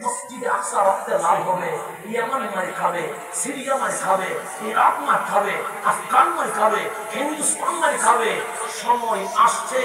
মসজিদে আকসা রক্তে লাল হবে, ইয়ামান মার খাবে, সিরিয়া মার খাবে, ইরাক মার খাবে, আফগান মার খাবে, হিন্দুস্তান মার খাবে। সময় আসছে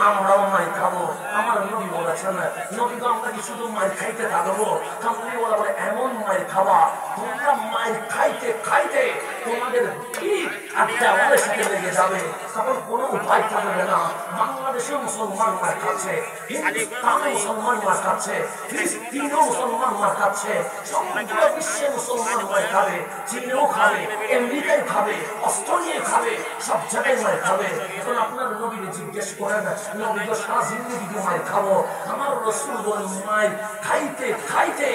আমরাও মার খাবো। আমার নবী বলেছেন, নবী তো আমরা কি শুধু মার খাইতে থাকবো? কামলি বলা বলে এমন মার খাওয়া তোমরা মার খাইতে খাইতে তোমাদের পিঠ আর দেওয়ালের সাথে লেগে যাবে, তখন কোনো উপায় থাকবে না। বাংলাদেশে মুসলমান মার খাচ্ছে, হিন্দুস্তানে মুসলমান মার খাচ্ছে, ফিলিস্তিনেও মুসলমান মার খাচ্ছে, সমগ্র বিশ্বে মুসলমান মার খাবে, চীনেও খাবে, আমেরিকায় খাবে, অস্ট্রেলিয়ায় খাবে, সব জায়গায় মার খাবে। এখন আপনার নবীকে জিজ্ঞেস করেন, নবী তো সারা জিন্দগি মার খাবো। আমার রাসূল বলেন মার খাইতে খাইতে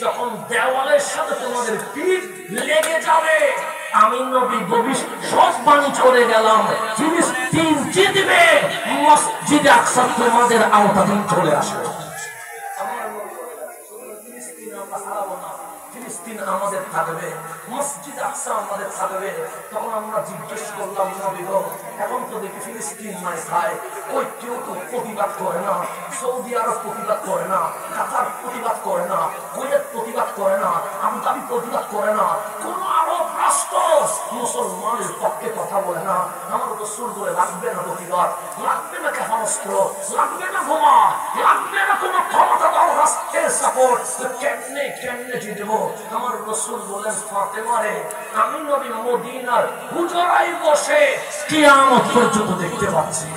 যখন দেওয়ালের সাথে তোমাদের পিঠ লেগে যাবে, আমি নবী ভবিষ্যৎবাণী করে গেলাম, ফিলিস্তিন জিতবে, মসজিদে আকসা তোমাদের আওতাধীন চলে আসবে। ফিলিস্তিন আমাদের থাকবে, মসজিদ আকসা আমাদের থাকবে। তখন আমরা জিজ্ঞেস করলাম, নবী গো, এখন তো দেখি ফিলিস্তিন মার খায়, ওই কেউ তো প্রতিবাদ করে না, সৌদি আরব প্রতিবাদ করে না, কাতার প্রতিবাদ করে না, কুয়েত প্রতিবাদ করে না, আবুধাবি প্রতিবাদ করে না, কোন আরব রাষ্ট্র মুসলমানের পক্ষে কথা বলে না। আমার রাসূল বলে লাগবে না প্রতিবাদ, লাগবে না ক্ষেপণাস্ত্র, লাগবে না বোমা, লাগবে না কোনো ক্ষমতাধর রাষ্ট্রের সাপোর্ট, কেমনে কেমনে জিতবো? আমার রাসূল বলেন, ফাতেমা রে, আমি নবী মদিনার হুজরায় বসে কিয়ামত পর্যন্ত দেখতে পাচ্ছি।